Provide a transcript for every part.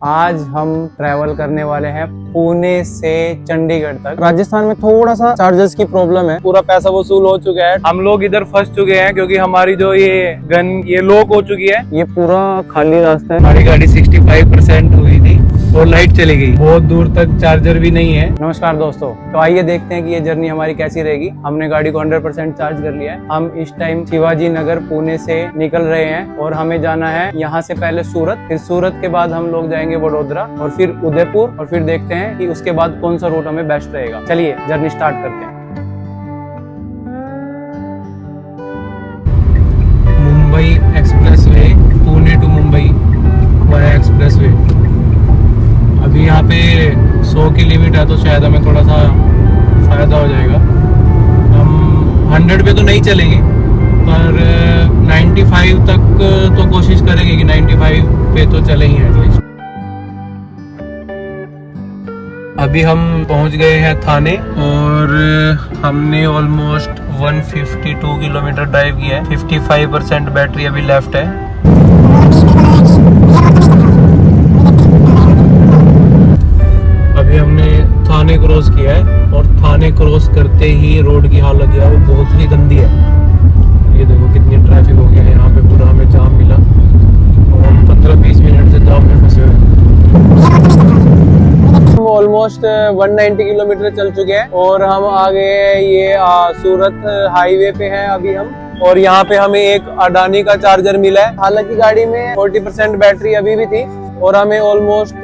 आज हम ट्रैवल करने वाले हैं पुणे से चंडीगढ़ तक। राजस्थान में थोड़ा सा चार्जेस की प्रॉब्लम है, पूरा पैसा वसूल हो चुका है। हम लोग इधर फंस चुके हैं क्योंकि हमारी जो ये लॉक हो चुकी है। ये पूरा खाली रास्ता है। हमारी गाड़ी 65% हुई थी और लाइट चली गई। बहुत दूर तक चार्जर भी नहीं है। नमस्कार दोस्तों, तो आइए देखते हैं कि ये जर्नी हमारी कैसी रहेगी। हमने गाड़ी को 100% चार्ज कर लिया है। हम इस टाइम शिवाजी नगर पुणे से निकल रहे हैं और हमें जाना है यहाँ से पहले सूरत, फिर सूरत के बाद हम लोग जाएंगे वडोदरा और फिर उदयपुर और फिर देखते हैं कि उसके बाद कौन सा रूट हमें बेस्ट रहेगा। चलिए जर्नी स्टार्ट करते हैं। Mumbai expressway, Pune to Mumbai via expressway. अभी यहाँ पे 100 की लिमिट है तो शायद हमें थोड़ा सा फायदा हो जाएगा। हम 100 पे तो नहीं चलेंगे पर 95 तक तो कोशिश करेंगे कि 95 पे तो चले ही एटलीस्ट। अभी हम पहुंच गए हैं थाने और हमने ऑलमोस्ट 152 किलोमीटर ड्राइव किया है। 55% बैटरी अभी लेफ्ट है। अभी हमने थाने क्रॉस किया है और थाने क्रॉस करते ही रोड की हालत जो है वो बहुत ही गंदी है। ये देखो कितनी ट्रैफिक हो गया है यहाँ पे, पूरा हमें जाम मिला और हम 15-20 मिनट से जाम में फंसे हुए। हम ऑलमोस्ट 190 किलोमीटर चल चुके हैं और हम आ गए हैं ये सूरत हाईवे पे हैं अभी हम। और यहाँ पे हमें एक अडानी का चार्जर मिला है। हालांकि गाड़ी में 40% बैटरी अभी भी थी और हमें ऑलमोस्ट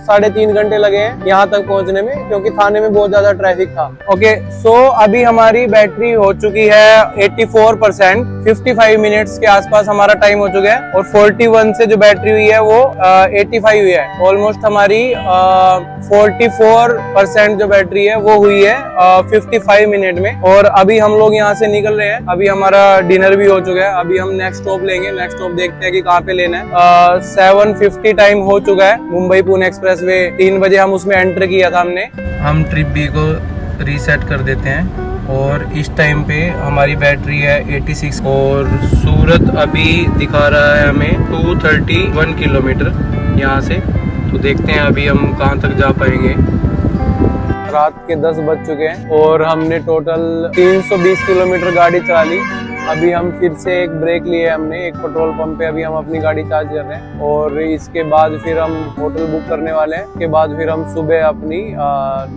3.5 घंटे लगे हैं यहाँ तक पहुँचने में क्योंकि थाने में बहुत ज्यादा ट्रैफिक था। ओके, सो अभी हमारी बैटरी हो चुकी है 84%। 55 मिनट्स के आसपास हमारा टाइम हो चुका है और 41 से जो बैटरी हुई है वो 85 हुई है। ऑलमोस्ट हमारी 44% जो बैटरी है वो हुई है 55 मिनट में। और अभी हम लोग यहाँ से निकल रहे हैं। अभी हमारा डिनर भी हो चुका है। अभी हम नेक्स्ट स्टॉप लेंगे। नेक्स्ट स्टॉप देखते हैं कि कहाँ पे लेना है। 7:50 टाइम हो चुका है। मुंबई पुणे एक्सप्रेसवे 3 बजे हम उसमें एंटर किया था हमने। हम ट्रिप बी को रीसेट कर देते हैं और इस टाइम पे हमारी बैटरी है 86 और सूरत अभी दिखा रहा है हमें 231 किलोमीटर यहाँ से। तो देखते हैं अभी हम कहाँ तक जा पाएंगे। रात के 10 बज चुके हैं और हमने टोटल 320 किलोमीटर गाड़ी चला ली। अभी हम फिर से एक ब्रेक लिए हमने एक पेट्रोल पंप पे। अभी हम अपनी गाड़ी चार्ज कर रहे हैं और इसके बाद फिर हम होटल बुक करने वाले हैं। उसके बाद फिर हम सुबह अपनी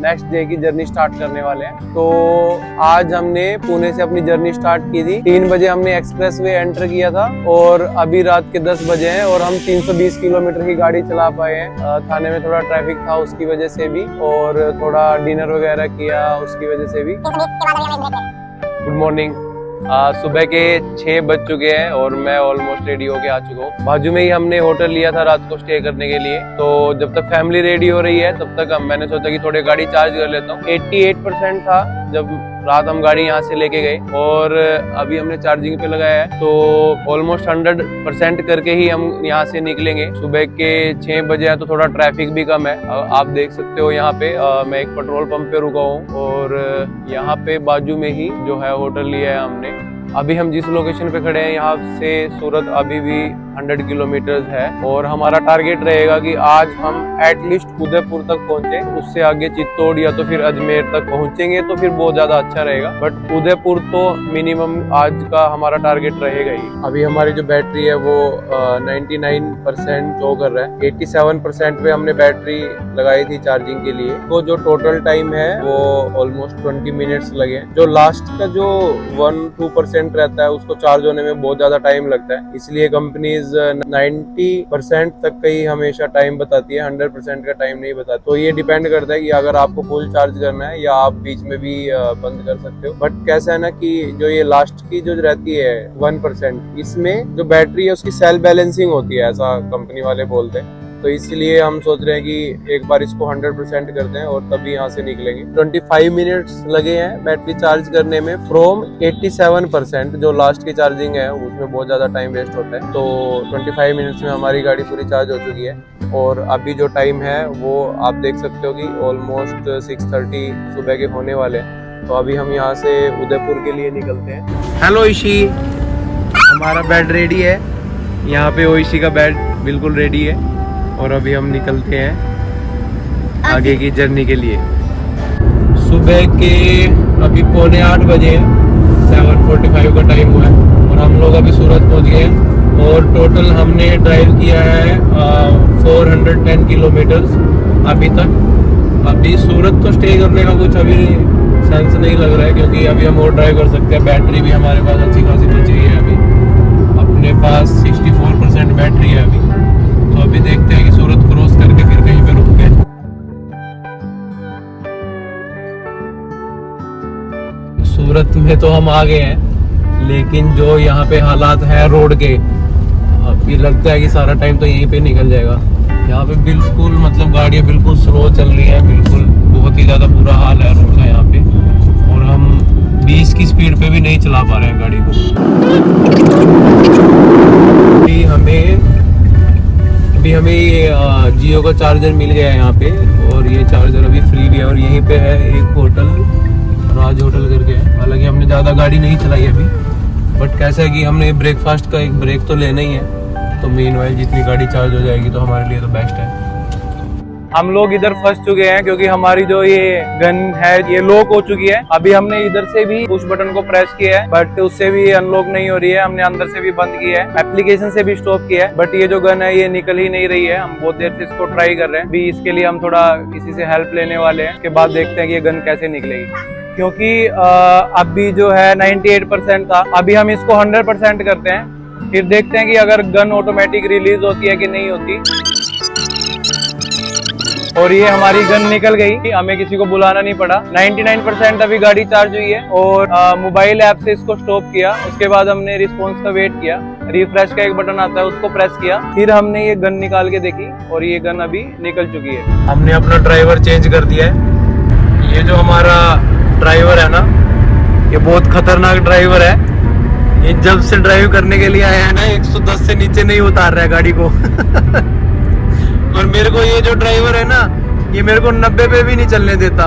नेक्स्ट डे की जर्नी स्टार्ट करने वाले हैं। तो आज हमने पुणे से अपनी जर्नी स्टार्ट की थी। 3 बजे हमने एक्सप्रेसवे एंटर किया था और अभी रात के 10 बजे हैं और हम 320 किलोमीटर की गाड़ी चला पाए हैं। थाने में थोड़ा ट्रैफिक था उसकी वजह से भी और थोड़ा डिनर वगैरह किया उसकी वजह से भी। Good morning. सुबह के 6 बज चुके हैं और मैं ऑलमोस्ट रेडी होके आ चुका हूँ। बाजू में ही हमने होटल लिया था रात को स्टे करने के लिए। तो जब तक फैमिली रेडी हो रही है तब तक मैंने सोचा कि थोड़ी गाड़ी चार्ज कर लेता हूँ। 88% था जब रात हम गाड़ी यहाँ से लेके गए और अभी हमने चार्जिंग पे लगाया है। तो ऑलमोस्ट 100% करके ही हम यहाँ से निकलेंगे। सुबह के 6 बजे है तो थोड़ा ट्रैफिक भी कम है। आप देख सकते हो यहाँ पे मैं एक पेट्रोल पंप पे रुका हूँ और यहाँ पे बाजू में ही जो है होटल लिया है हमने। अभी हम जिस लोकेशन पे खड़े हैं यहाँ से सूरत अभी भी 100 किलोमीटर है और हमारा टारगेट रहेगा कि आज हम एटलीस्ट उदयपुर तक पहुंचे। उससे आगे चित्तौड़ या तो फिर अजमेर तक पहुंचेंगे तो फिर बहुत ज्यादा अच्छा रहेगा। बट उदयपुर तो मिनिमम आज का हमारा टारगेट रहेगा ही। अभी हमारी जो बैटरी है वो 99% शो कर रहा है। 87% पे हमने बैटरी लगाई थी चार्जिंग के लिए। तो जो टोटल टाइम है वो ऑलमोस्ट 20 मिनट्स लगे। जो लास्ट का जो 1-2% रहता है उसको चार्ज होने में बहुत ज्यादा टाइम लगता है। इसलिए कंपनीज 90% तक का ही हमेशा टाइम बताती है, 100% का टाइम नहीं बताती। तो ये डिपेंड करता है कि अगर आपको फुल चार्ज करना है या आप बीच में भी बंद कर सकते हो। बट कैसा है ना कि जो ये लास्ट की जो रहती है 1%, इसमें जो बैटरी है उसकी सेल बैलेंसिंग होती है, ऐसा कंपनी वाले बोलते हैं। तो इसलिए हम सोच रहे हैं कि एक बार इसको 100% करते हैं और तभी यहाँ से निकलेंगे। 25 मिनट्स लगे हैं बैटरी चार्ज करने में फ्रॉम 87%। जो लास्ट की चार्जिंग है उसमें बहुत ज्यादा टाइम वेस्ट होता है। तो 25 मिनट्स में हमारी गाड़ी पूरी चार्ज हो चुकी है और अभी जो टाइम है वो आप देख सकते हो कि ऑलमोस्ट 6:30 सुबह के होने वाले हैं। तो अभी हम यहाँ से उदयपुर के लिए निकलते हैं। हेलो ईशी, हमारा बेड रेडी है। यहाँ पे ओइशी का बेड बिल्कुल रेडी है और अभी हम निकलते हैं आगे की जर्नी के लिए। सुबह के अभी 7:45 बजे हैं, 7:45 का टाइम हुआ है और हम लोग अभी सूरत पहुंच गए हैं। और टोटल हमने ड्राइव किया है 410 किलोमीटर्स अभी तक। अभी सूरत तो स्टे करने का कुछ अभी सेंस नहीं लग रहा है, क्योंकि अभी हम और ड्राइव कर सकते हैं। बैटरी भी हमारे पास अच्छी खासी बची है अभी, अपने पास 64% बैटरी है अभी। तो अभी देखते हैं कि सूरत क्रॉस करके फिर कहीं पे रुक के। सूरत में तो हम आ गए हैं, लेकिन जो यहाँ पे हालात है रोड के, अभी लगता है कि सारा टाइम तो यहीं पे निकल जाएगा। यहाँ पे बिल्कुल मतलब गाड़ियाँ बिल्कुल स्लो चल रही है, बिल्कुल बहुत ही ज़्यादा बुरा हाल है रोड का यहाँ पे। और हम 20 की स्पीड पे भी नहीं चला पा रहे हैं गाड़ी को। अभी हमें जियो का चार्जर मिल गया है यहाँ पे, और ये चार्जर अभी फ्री भी है। और यहीं पे है एक होटल, राज होटल करके है। हालांकि हमने ज़्यादा गाड़ी नहीं चलाई अभी, बट कैसा है कि हमने ब्रेकफास्ट का एक ब्रेक तो लेना ही है। तो मीनवाइल जितनी गाड़ी चार्ज हो जाएगी तो हमारे लिए तो बेस्ट है। हम लोग इधर फंस चुके हैं, क्योंकि हमारी जो ये गन है ये लॉक हो चुकी है। अभी हमने इधर से भी पुश बटन को प्रेस किया है, बट उससे भी अनलॉक नहीं हो रही है। हमने अंदर से भी बंद किया है, एप्लीकेशन से भी स्टॉप किया है, बट ये जो गन है ये निकल ही नहीं रही है। हम बहुत देर से इसको ट्राई कर रहे हैं। अभी इसके लिए हम थोड़ा किसी से हेल्प लेने वाले हैं, उसके बाद देखते हैं कि ये गन कैसे निकलेगी। क्योंकि अभी जो है 98% था, अभी हम इसको 100% करते हैं, फिर देखते हैं कि अगर गन ऑटोमेटिक रिलीज होती है कि नहीं होती। और ये हमारी गन निकल गई, हमें किसी को बुलाना नहीं पड़ा। 99% अभी गाड़ी चार्ज हुई है। और मोबाइल ऐप से इसको स्टॉप किया, उसके बाद हमने रिस्पॉन्स का वेट किया। रिफ्रेश का एक बटन आता है, उसको प्रेस किया, फिर हमने ये गन निकाल के देखी और ये गन अभी निकल चुकी है। हमने अपना ड्राइवर चेंज कर दिया है। ये जो हमारा ड्राइवर है ना, ये बहुत खतरनाक ड्राइवर है। ये जब से ड्राइव करने के लिए आया है ना, 110 से नीचे नहीं उतार रहा है गाड़ी को। और मेरे को ये जो ड्राइवर है ना, ये मेरे को 90 पे भी नहीं चलने देता।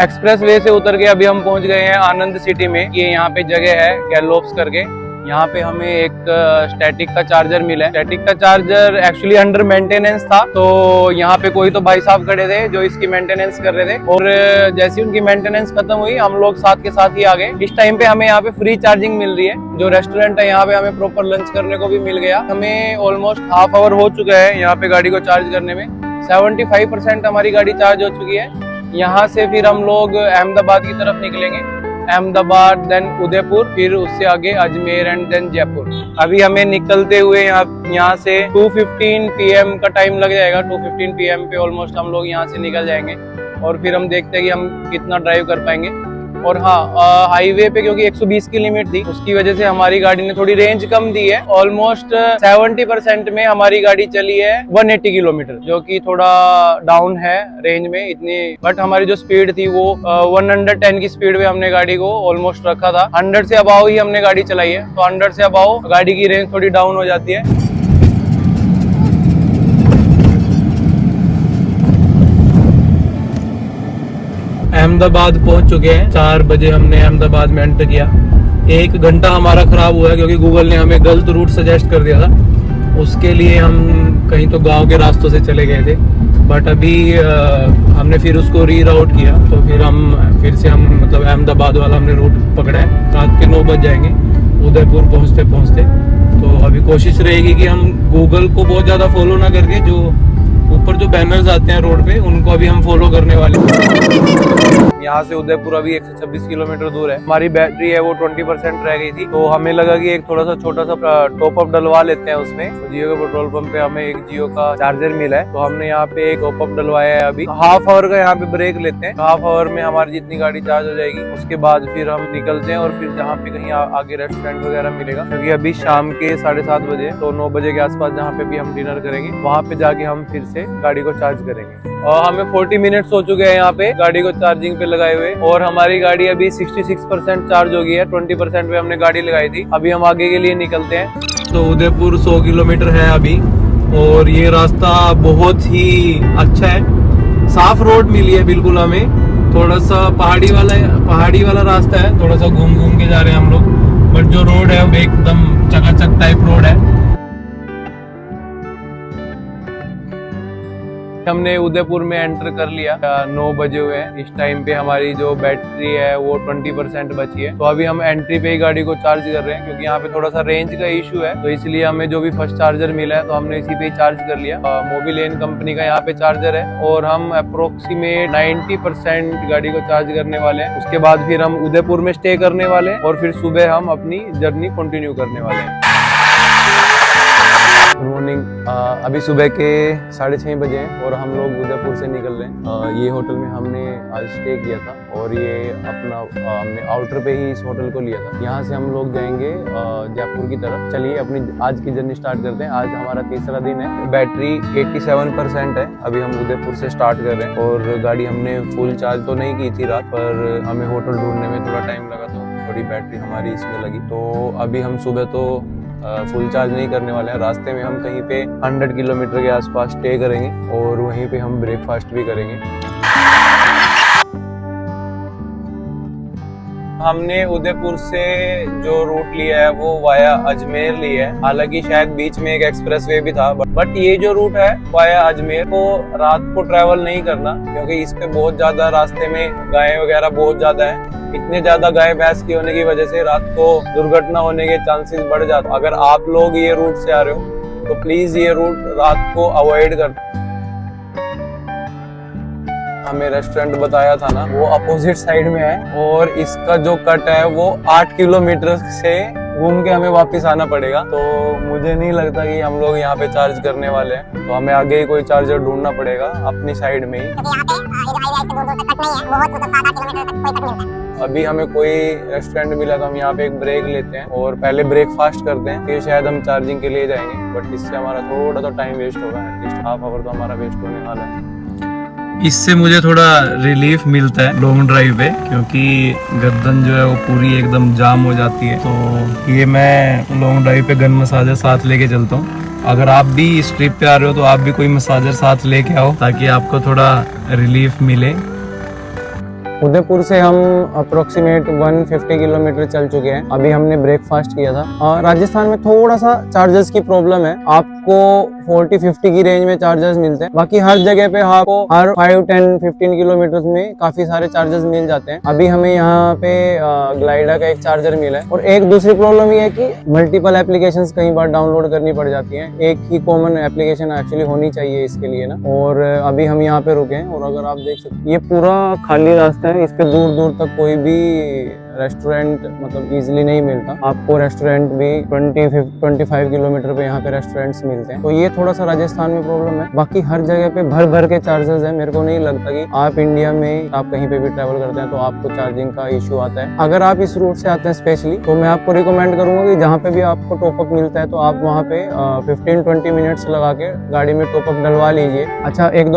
एक्सप्रेस वे से उतर के अभी हम पहुंच गए हैं आनंद सिटी में। ये यहाँ पे जगह है गैलोप्स करके। यहाँ पे हमें एक स्टैटिक का चार्जर मिला है। स्टैटिक का चार्जर एक्चुअली अंडर मेंटेनेंस था, तो यहाँ पे कोई तो भाई साहब खड़े थे जो इसकी मेंटेनेंस कर रहे थे। और जैसी उनकी मेंटेनेंस खत्म हुई, हम लोग साथ के साथ ही आ गए। इस टाइम पे हमें यहाँ पे फ्री चार्जिंग मिल रही है। जो रेस्टोरेंट है यहाँ पे हमें प्रॉपर लंच करने को भी मिल गया। हमें ऑलमोस्ट हाफ आवर हो चुका है यहाँ पे गाड़ी को चार्ज करने में। 75% हमारी गाड़ी चार्ज हो चुकी है। यहाँ से फिर हम लोग अहमदाबाद की तरफ निकलेंगे। अहमदाबाद, देन उदयपुर, फिर उससे आगे अजमेर एंड देन जयपुर। अभी हमें निकलते हुए यहाँ से 2:15 PM का टाइम लग जाएगा। 2:15 PM पे ऑलमोस्ट हम लोग यहाँ से निकल जाएंगे और फिर हम देखते हैं कि हम कितना ड्राइव कर पाएंगे। और हाँ, हाईवे पे क्योंकि 120 की लिमिट थी, उसकी वजह से हमारी गाड़ी ने थोड़ी रेंज कम दी है। ऑलमोस्ट 70% में हमारी गाड़ी चली है 180 किलोमीटर, जो कि थोड़ा डाउन है रेंज में इतनी। बट हमारी जो स्पीड थी वो 110 की स्पीड पे हमने गाड़ी को ऑलमोस्ट रखा था। 100 से अबाव ही हमने गाड़ी चलाई है, तो 100 से अबाव गाड़ी की रेंज थोड़ी डाउन हो जाती है। अहमदाबाद पहुंच चुके हैं। 4 बजे हमने अहमदाबाद में एंटर किया। 1 घंटा हमारा खराब हुआ है, क्योंकि गूगल ने हमें गलत रूट सजेस्ट कर दिया था। उसके लिए हम कहीं तो गांव के रास्तों से चले गए थे, बट अभी हमने फिर उसको रीराउट किया। तो फिर से हम मतलब अहमदाबाद वाला हमने रूट पकड़ा है। रात के 9 बज जाएंगे उदयपुर पहुंचते। तो अभी कोशिश रहेगी कि हम गूगल को बहुत ज़्यादा फॉलो ना करके, जो ऊपर जो बैनर्स आते हैं रोड पे, उनको अभी हम फॉलो करने वाले हैं। यहाँ से उदयपुर अभी 126 किलोमीटर दूर है। हमारी बैटरी है वो 20% रह गई थी, तो हमें लगा कि एक थोड़ा सा छोटा सा टॉप अप डलवा लेते हैं उसमें। तो जियो के पेट्रोल पंप पे हमें एक जियो का चार्जर मिला है, तो हमने यहाँ पे एक टॉप अप डलवाया है। अभी हाफ आवर का यहाँ पे ब्रेक लेते हैं। हाफ आवर में हमारी जितनी गाड़ी चार्ज हो जाएगी, उसके बाद फिर हम निकलते हैं और फिर जहाँ पे कहीं आगे रेस्टोरेंट वगैरह मिलेगा, क्योंकि अभी शाम के 7:30 बजे, तो 9 बजे के आसपास जहाँ पे भी हम डिनर करेंगे, वहाँ पे जाके हम फिर से गाड़ी को चार्ज करेंगे। और हमें 40 मिनट्स हो चुके हैं यहाँ पे गाड़ी को चार्जिंग पे लगाए हुए, और हमारी गाड़ी अभी 66% चार्ज हो गई है। 20% पे हमने गाड़ी लगाई थी। अभी हम आगे के लिए निकलते हैं। तो उदयपुर 100 किलोमीटर है अभी, और ये रास्ता बहुत ही अच्छा है, साफ रोड मिली है बिल्कुल हमें। थोड़ा सा पहाड़ी वाला रास्ता है, थोड़ा सा घूम घूम के जा रहे हैं हम लोग, बट जो रोड है वो एकदम चकाचक टाइप रोड है। हमने उदयपुर में एंटर कर लिया, 9 बजे हुए हैं। इस टाइम पे हमारी जो बैटरी है वो 20% बची है, तो अभी हम एंट्री पे ही गाड़ी को चार्ज कर रहे हैं, क्योंकि यहाँ पे थोड़ा सा रेंज का इशू है, तो इसलिए हमें जो भी फर्स्ट चार्जर मिला है तो हमने इसी पे ही चार्ज कर लिया। मोबिलेन कंपनी का यहाँ पे चार्जर है, और हम अप्रोक्सीमेट 90% गाड़ी को चार्ज करने वाले हैं। उसके बाद फिर हम उदयपुर में स्टे करने वाले हैं, और फिर सुबह हम अपनी जर्नी कंटिन्यू करने वाले हैं। गुड मॉर्निंग, अभी सुबह के 6:30 बजे हैं और हम लोग उदयपुर से निकल रहे हैं। ये होटल में हमने आज स्टे किया था, और ये अपना हमने आउटर पे ही इस होटल को लिया था। यहाँ से हम लोग जाएंगे जयपुर की तरफ। चलिए अपनी आज की जर्नी स्टार्ट करते हैं। आज हमारा तीसरा दिन है, बैटरी 87% है। अभी हम उदयपुर से स्टार्ट कर रहे हैं, और गाड़ी हमने फुल चार्ज तो नहीं की थी रात, पर हमें होटल ढूंढने में थोड़ा टाइम लगा, तो थोड़ी बैटरी हमारी इसमें लगी। तो अभी हम सुबह तो फुल चार्ज नहीं करने वाले हैं। रास्ते में हम कहीं पे 100 किलोमीटर के आसपास स्टे करेंगे, और वहीं पे हम ब्रेकफास्ट भी करेंगे। हमने उदयपुर से जो रूट लिया है वो वाया अजमेर लिया है। हालांकि शायद बीच में एक एक्सप्रेसवे भी था, बट ये जो रूट है वाया अजमेर को रात को ट्रैवल नहीं करना, क्योंकि इस पे बहुत ज्यादा रास्ते में गाय वगैरह बहुत ज्यादा है। इतने ज्यादा गाय भैंस की होने की वजह से रात को दुर्घटना होने के चांसेस बढ़ जाते। अगर आप लोग ये रूट से आ रहे हो तो प्लीज ये रूट रात को अवॉइड कर। हमें रेस्टोरेंट बताया था ना, वो अपोजिट साइड में है, और इसका जो कट है वो 8 किलोमीटर से घूम के हमें वापस आना पड़ेगा। तो मुझे नहीं लगता कि हम लोग यहाँ पे चार्ज करने वाले हैं, तो हमें आगे ही कोई चार्जर ढूंढना पड़ेगा अपनी साइड में ही। अभी हमें कोई रेस्टोरेंट मिला तो हम यहाँ पे एक ब्रेक लेते हैं और पहले ब्रेकफास्ट करते हैं, फिर शायद हम चार्जिंग के लिए जाएंगे। बट इससे हमारा थोड़ा तो टाइम वेस्ट होगा, एटलीस्ट हाफ आवर तो हमारा वेस्ट होने वाला है। इससे मुझे थोड़ा रिलीफ मिलता है लॉन्ग ड्राइव पे, क्योंकि गर्दन जो है वो पूरी एकदम जाम हो जाती है। तो ये मैं लॉन्ग ड्राइव पे गन मसाजर साथ लेके चलता हूँ। अगर आप भी इस ट्रिप पे आ रहे हो तो आप भी कोई मसाजर साथ लेके आओ, ताकि आपको थोड़ा रिलीफ मिले। उदयपुर से हम अप्रोक्सीमेट 150 किलोमीटर चल चुके हैं। अभी हमने ब्रेकफास्ट किया था। राजस्थान में थोड़ा सा चार्जर्स की प्रॉब्लम है, आपको 40-50 की रेंज में चार्जर्स मिलते हैं। बाकी हर जगह पे आपको हर 5-10-15 किलोमीटर में काफी सारे चार्जर्स मिल जाते हैं। अभी हमें यहाँ पे ग्लाइडा का एक चार्जर मिला है। और एक दूसरी प्रॉब्लम ये है कि मल्टीपल एप्लीकेशंस कई बार डाउनलोड करनी पड़ जाती है। एक ही कॉमन एप्लीकेशन एक्चुअली होनी चाहिए इसके लिए ना। और अभी हम यहाँ पे रुके हैं, और अगर आप देख सकते ये पूरा खाली रास्ता है। इस पे दूर दूर तक कोई भी रेस्टोरेंट मतलब इजीली नहीं मिलता। आपको रेस्टोरेंट भी 20-25 किलोमीटर पे यहाँ पे रेस्टोरेंट्स मिलते हैं। तो ये थोड़ा सा राजस्थान में प्रॉब्लम है। बाकी हर जगह पे भर भर के चार्जेस है। मेरे को नहीं लगता कि आप इंडिया में आप कहीं पे भी ट्रैवल करते हैं तो आपको चार्जिंग का इशू आता है। अगर आप इस रूट से आते हैं स्पेशली, तो मैं आपको रिकमेंड करूंगा कि जहाँ पे भी आपको टॉपअप मिलता है तो आप वहाँ पे 15-20 मिनट्स लगा के गाड़ी में टॉपअप डलवा लीजिए। अच्छा, एक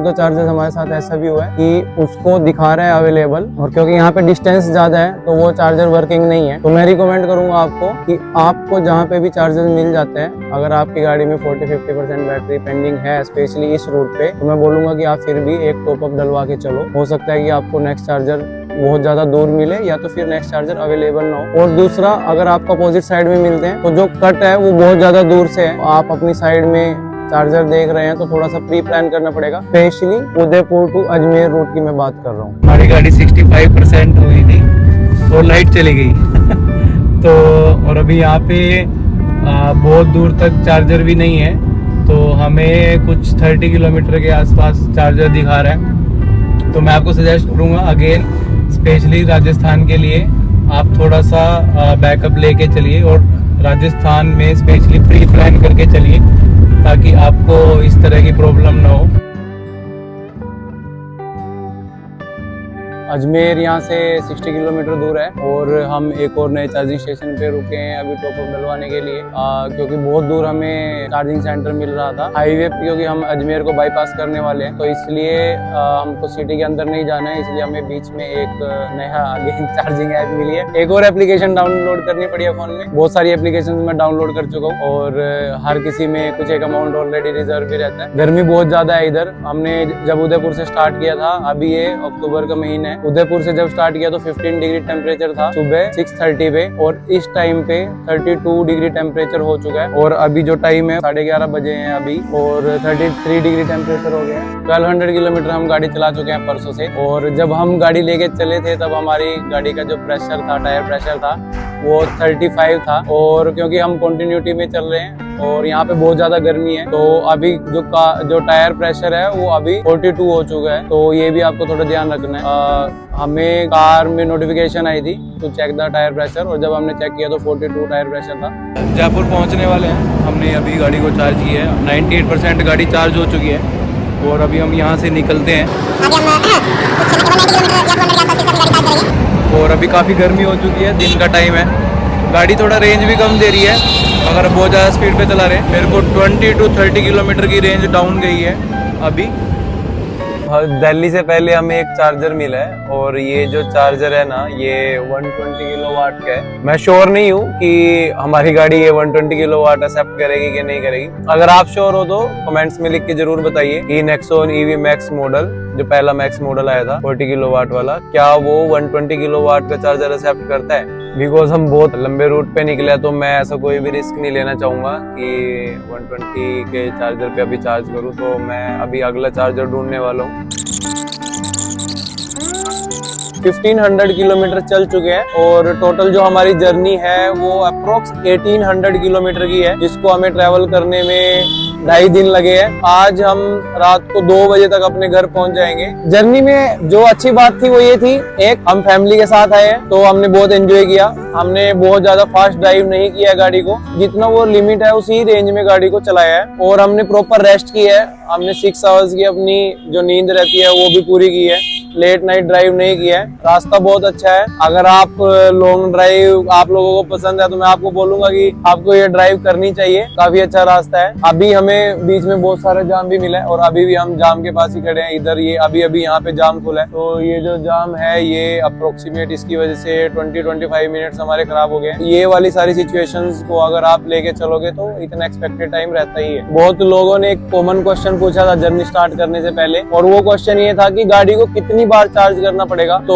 दो चार्जेस हमारे साथ ऐसा भी हुआ है कि उसको दिखा रहा है अवेलेबल, और क्योंकि यहाँ पे डिस्टेंस ज्यादा है तो वो चार्जर वर्किंग नहीं है। तो मैं रिकमेंड करूंगा आपको कि आपको जहाँ पे भी चार्जर मिल जाते हैं, अगर आपकी गाड़ी में 40-50% बैटरी पेंडिंग है स्पेशली इस रूट पे, तो मैं बोलूंगा कि आप फिर भी एक टॉपअप डलवा के चलो। हो सकता है कि आपको नेक्स्ट चार्जर बहुत ज्यादा दूर मिले, या तो फिर नेक्स्ट चार्जर अवेलेबल ना हो। और दूसरा, अगर आपको अपोजिट साइड में मिलते हैं तो जो कट है वो बहुत ज्यादा दूर से है। आप अपनी साइड में चार्जर देख रहे हैं तो थोड़ा सा प्री प्लान करना पड़ेगा। Specially Udaipur to Ajmer route की मैं बात कर रहा हूँ। हमारी गाड़ी 65% हुई थी तो लाइट चली गई तो और अभी यहाँ पे बहुत दूर तक चार्जर भी नहीं है, तो हमें कुछ 30 किलोमीटर के आसपास चार्जर दिखा रहा है। तो मैं आपको सजेस्ट करूँगा अगेन स्पेशली राजस्थान के लिए आप थोड़ा सा बैकअप लेके चलिए, और राजस्थान में स्पेशली प्री प्लान करके चलिए, ताकि आपको इस तरह की प्रॉब्लम ना हो। अजमेर यहाँ से 60 किलोमीटर दूर है और हम एक और नए चार्जिंग स्टेशन पे रुके हैं अभी टॉप अप डलवाने के लिए, क्योंकि बहुत दूर हमें चार्जिंग सेंटर मिल रहा था हाईवे पे, क्योंकि हम अजमेर को बाईपास करने वाले हैं, तो इसलिए हमको सिटी के अंदर नहीं जाना है, इसलिए हमें बीच में एक नया आगे चार्जिंग ऐप मिली है। एक और एप्लीकेशन डाउनलोड करनी पड़ी है फोन में। बहुत सारी एप्लीकेशन मैं डाउनलोड कर चुका हूँ और हर किसी में कुछ एक अमाउंट ऑलरेडी रिजर्व भी रहता है। गर्मी बहुत ज्यादा है इधर। हमने जब उदयपुर से स्टार्ट किया था, अभी ये अक्टूबर का महीना है, उदयपुर से जब स्टार्ट किया तो 15 डिग्री टेम्परेचर था सुबह 6:30 पे, और इस टाइम पे 32 डिग्री टेम्परेचर हो चुका है। और अभी जो टाइम है 11:30 बजे है अभी, और 33 डिग्री टेम्परेचर हो गया है। 1200 किलोमीटर हम गाड़ी चला चुके हैं परसों से। और जब हम गाड़ी लेके चले थे तब हमारी गाड़ी का जो प्रेशर था, टायर प्रेशर था, वो 35 था। और क्योंकि हम कंटिन्यूटी में चल रहे हैं और यहाँ पे बहुत ज्यादा गर्मी है, तो अभी जो टायर प्रेशर है वो अभी 42 हो चुका है। तो ये भी आपको थोड़ा ध्यान रखना है। हमें कार में नोटिफिकेशन आई थी to check the tyre pressure, और जब हमने चेक किया तो 42 टायर प्रेशर था। जयपुर पहुंचने वाले हैं। हमने अभी गाड़ी को चार्ज किया है, 98% गाड़ी चार्ज हो चुकी है और अभी हम यहाँ से निकलते हैं। और अभी काफ़ी गर्मी हो चुकी है, दिन का टाइम है, गाड़ी थोड़ा रेंज भी कम दे रही है अगर बहुत ज़्यादा स्पीड पे चला रहे। मेरे को 20 to 30 किलोमीटर की रेंज डाउन गई है अभी। दिल्ली से पहले हमें एक चार्जर मिला है और ये जो चार्जर है ना, ये 120 किलोवाट का है। मैं श्योर नहीं हूँ कि हमारी गाड़ी ये 120 किलोवाट एक्सेप्ट करेगी कि नहीं करेगी। अगर आप श्योर हो तो कमेंट्स में लिख के जरूर बताइए कि नेक्सॉन ईवी मैक्स मॉडल, जो पहला मैक्स मॉडल आया था 40 किलोवाट वाला, क्या वो 120 किलोवाट का चार्जर एक्सेप्ट करता है। बिकॉज हम बहुत लंबे रूट पे निकले तो मैं ऐसा कोई भी रिस्क नहीं लेना चाहूंगा कि 120 के चार्जर पे अभी चार्ज करूँ। तो मैं अभी अगला चार्जर ढूंढने वाला हूँ। 1500 किलोमीटर चल चुके हैं और टोटल जो हमारी जर्नी है वो अप्रोक्स 1800 किलोमीटर की है, जिसको हमें ट्रेवल करने में 2.5 दिन लगे हैं। आज हम रात को 2 बजे तक अपने घर पहुंच जाएंगे। जर्नी में जो अच्छी बात थी वो ये थी, एक हम फैमिली के साथ आए हैं तो हमने बहुत एंजॉय किया। हमने बहुत ज्यादा फास्ट ड्राइव नहीं किया गाड़ी को, जितना वो लिमिट है उसी रेंज में गाड़ी को चलाया है। और हमने प्रॉपर रेस्ट की है। हमने 6 आवर्स की अपनी जो नींद रहती है वो भी पूरी की है। लेट नाइट ड्राइव नहीं किया है। रास्ता बहुत अच्छा है। अगर आप लॉन्ग ड्राइव आप लोगों को पसंद है तो मैं आपको बोलूंगा कि आपको ये ड्राइव करनी चाहिए। काफी अच्छा रास्ता है। अभी हमें बीच में बहुत सारा जाम भी मिला है और अभी भी हम जाम के पास ही खड़े हैं। इधर ये अभी यहाँ पे जाम खुला है, तो ये जो जाम है ये अप्रोक्सीमेट इसकी वजह से 20-25 मिनट्स हमारे खराब हो गए। ये वाली सारी सिचुएशंस को अगर आप लेके चलोगे तो इतना एक्सपेक्टेड टाइम रहता ही है। बहुत लोगों ने एक कॉमन क्वेश्चन पूछा था जर्नी स्टार्ट करने से पहले, और वो क्वेश्चन ये था कि गाड़ी को कितनी बार चार्ज करना पड़ेगा। तो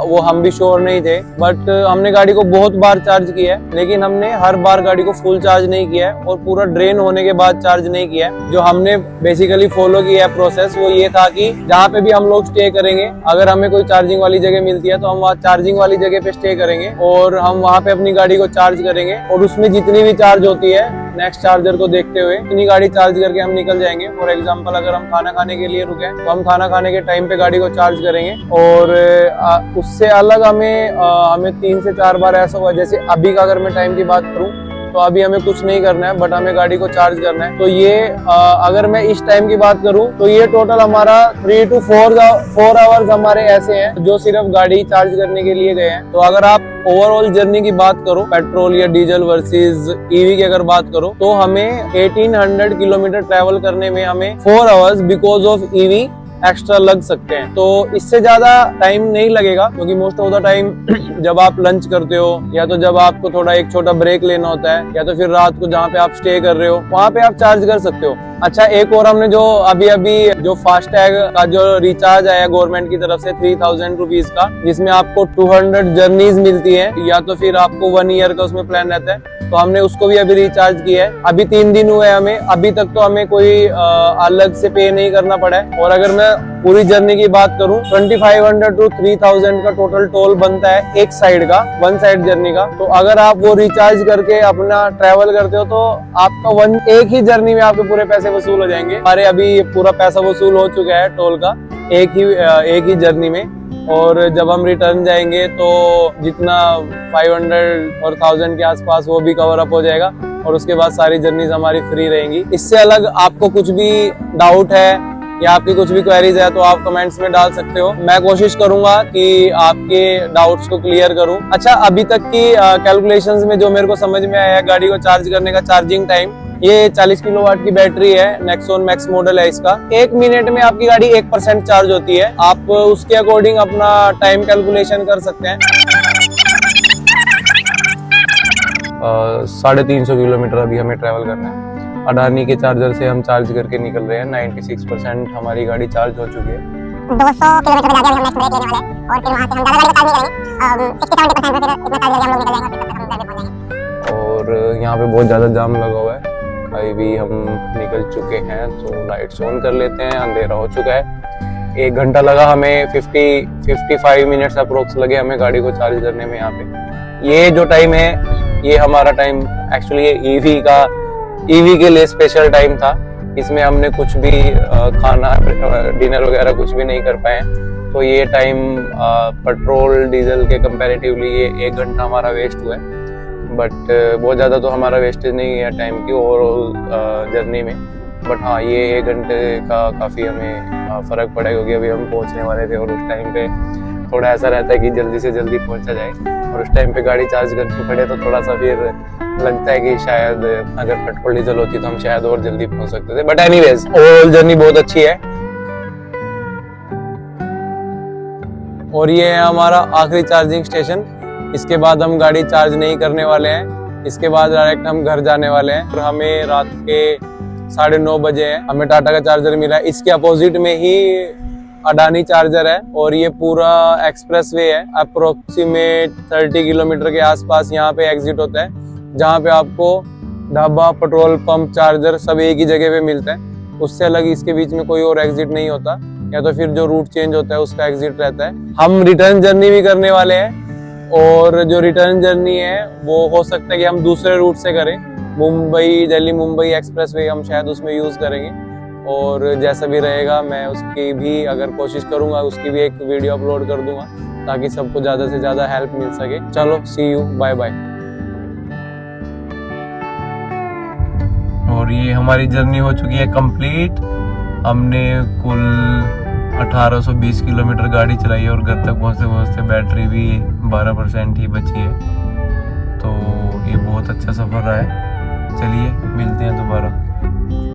वो हम भी श्योर नहीं थे, बट हमने गाड़ी को बहुत बार चार्ज किया है, लेकिन हमने हर बार गाड़ी को फुल चार्ज नहीं किया है और पूरा ड्रेन होने के बाद चार्ज नहीं किया है। जो हमने बेसिकली फॉलो किया है प्रोसेस वो ये था कि जहाँ पे भी हम लोग स्टे करेंगे, अगर हमें कोई चार्जिंग वाली जगह मिलती है तो हम वहाँ चार्जिंग वाली जगह पे स्टे करेंगे और हम वहाँ पे अपनी गाड़ी को चार्ज करेंगे और उसमें जितनी भी चार्ज होती है नेक्स्ट चार्जर को देखते हुए इतनी गाड़ी चार्ज करके हम निकल जाएंगे। फॉर एग्जांपल अगर हम खाना खाने के लिए रुके तो हम खाना खाने के टाइम पे गाड़ी को चार्ज करेंगे। और उससे अलग हमें 3 से 4 बार ऐसा हुआ, जैसे अभी का अगर मैं टाइम की बात करूं तो अभी हमें कुछ नहीं करना है, बट हमें गाड़ी को चार्ज करना है। तो ये अगर मैं इस टाइम की बात करूं तो ये टोटल हमारा 3 to 4 आवर्स हमारे ऐसे हैं जो सिर्फ गाड़ी चार्ज करने के लिए गए हैं। तो अगर आप ओवरऑल जर्नी की बात करो, पेट्रोल या डीजल वर्सेस ईवी की अगर बात करो, तो हमें 1800 किलोमीटर ट्रेवल करने में हमें 4 hours because of EV extra लग सकते हैं। तो इससे ज्यादा टाइम नहीं लगेगा, क्योंकि मोस्ट ऑफ द टाइम जब आप लंच करते हो या तो जब आपको थोड़ा एक छोटा ब्रेक लेना होता है या तो फिर रात को जहाँ पे आप स्टे कर रहे हो वहाँ पे आप चार्ज कर सकते हो। अच्छा, एक और हमने जो अभी जो फास्टैग का जो रिचार्ज आया गवर्नमेंट की तरफ से 3000 रुपीज का, जिसमें आपको 200 जर्नीज मिलती है या तो फिर आपको 1 ईयर का उसमें प्लान रहता है, तो हमने उसको भी अभी रिचार्ज किया है। अभी 3 दिन हुए हमें, अभी तक तो हमें कोई अलग से पे नहीं करना पड़ा है। और अगर मैं पूरी जर्नी की बात करूं 2500 to 3000 का टोटल टोल बनता है एक साइड का, 1 साइड जर्नी का। तो अगर आप वो रिचार्ज करके अपना ट्रेवल करते हो तो आपका एक ही जर्नी में आपके पूरे पैसे वसूल हो जाएंगे। हमारे अभी पूरा पैसा वसूल हो चुका है टोल का एक ही जर्नी में। और जब हम रिटर्न जाएंगे तो जितना 500 और 1000 के आसपास वो भी कवर अप हो जाएगा और उसके बाद सारी जर्नीज हमारी फ्री रहेंगी। इससे अलग आपको कुछ भी डाउट है या आपकी कुछ भी क्वेरीज है तो आप कमेंट्स में डाल सकते हो। मैं कोशिश करूंगा कि आपके डाउट्स को क्लियर करूं। अच्छा, अभी तक की कैलकुलेशंस में जो मेरे को समझ में आया है गाड़ी को चार्ज करने का चार्जिंग टाइम, ये 40 किलोवाट की बैटरी है, नेक्सॉन मैक्स मॉडल है इसका। 1 मिनट में आपकी गाड़ी 1% चार्ज होती है। आप उसके अकॉर्डिंग अपना टाइम कैलकुलेशन कर सकते हैं। 350 किलोमीटर अभी हमें ट्रैवल करना है। अडानी के चार्जर से हम चार्ज करके निकल रहे हैं। 96% हमारी गाड़ी चार्ज हो चुकी है। 200 किलोमीटर के आगे हम नेक्स्ट ब्रेक लेने वाले हैं और फिर वहां से हम ज्यादा गाड़ी का चार्ज नहीं करेंगे। 60-70% पे फिर इतना चार्ज करके हम लोग निकल जाएंगे, फिर तब तक हम घर पे पहुंच जाएंगे। और यहाँ पे बहुत ज्यादा जाम लगा हुआ है। अभी भी हम निकल चुके हैं तो लाइट्स ऑन कर लेते हैं। अंधेरा हो चुका है। 1 घंटा लगा हमें, 55 मिनट्स अप्रोक्स लगे हमें गाड़ी को चार्ज करने में। यहाँ पे ये जो टाइम है, ये हमारा टाइम एक्चुअली ये ईवी के लिए स्पेशल टाइम था। इसमें हमने कुछ भी खाना डिनर वगैरह कुछ भी नहीं कर पाए, तो ये टाइम पेट्रोल डीजल के कंपैरेटिवली ये 1 घंटा हमारा वेस्ट हुआ है। बट बहुत ज़्यादा तो हमारा वेस्टेज नहीं है टाइम की ओवरऑल जर्नी में। बट हाँ, ये 1 घंटे का काफ़ी हमें फ़र्क पड़ेगा, क्योंकि अभी हम पहुंचने वाले थे और उस टाइम पे थोड़ा ऐसा रहता है कि जल्दी से जल्दी पहुंचा जाए, और उस टाइम पे गाड़ी चार्ज करनी पड़े तो थोड़ा सा फिर लगता है कि शायद अगर पेट्रोल डीजल होती तो हम शायद और जल्दी पहुंच सकते थे। बट एनीवेज ओवरऑल जर्नी बहुत अच्छी है। और ये है हमारा आखिरी चार्जिंग स्टेशन। इसके बाद हम गाड़ी चार्ज नहीं करने वाले हैं। इसके बाद डायरेक्ट हम घर जाने वाले हैं। और हमें रात के 9:30 बजे है, हमें टाटा का चार्जर मिला है। इसके अपोजिट में ही अडानी चार्जर है और ये पूरा एक्सप्रेस वे है। अप्रोक्सीमेट 30 किलोमीटर के आसपास यहाँ पे एग्जिट होता है, जहाँ पे आपको ढाबा, पेट्रोल पंप, चार्जर सब एक ही जगह पे मिलता है। उससे अलग इसके बीच में कोई और एग्जिट नहीं होता, या तो फिर जो रूट चेंज होता है उसका एग्जिट रहता है। हम रिटर्न जर्नी भी करने वाले हैं, और जो रिटर्न जर्नी है वो हो सकता है कि हम दूसरे रूट से करें। दिल्ली मुंबई एक्सप्रेस वे हम शायद उसमें यूज करेंगे, और जैसा भी रहेगा मैं उसकी भी अगर कोशिश करूंगा उसकी भी एक वीडियो अपलोड कर दूंगा, ताकि सबको ज्यादा से ज्यादा हेल्प मिल सके। चलो, सी यू, बाय बाय। और ये हमारी जर्नी हो चुकी है कंप्लीट। हमने कुल 1820 किलोमीटर गाड़ी चलाई और घर तक पहुँचते पहुँचते बैटरी भी 12% ही बची है। तो ये बहुत अच्छा सफ़र रहा है। चलिए मिलते हैं दोबारा।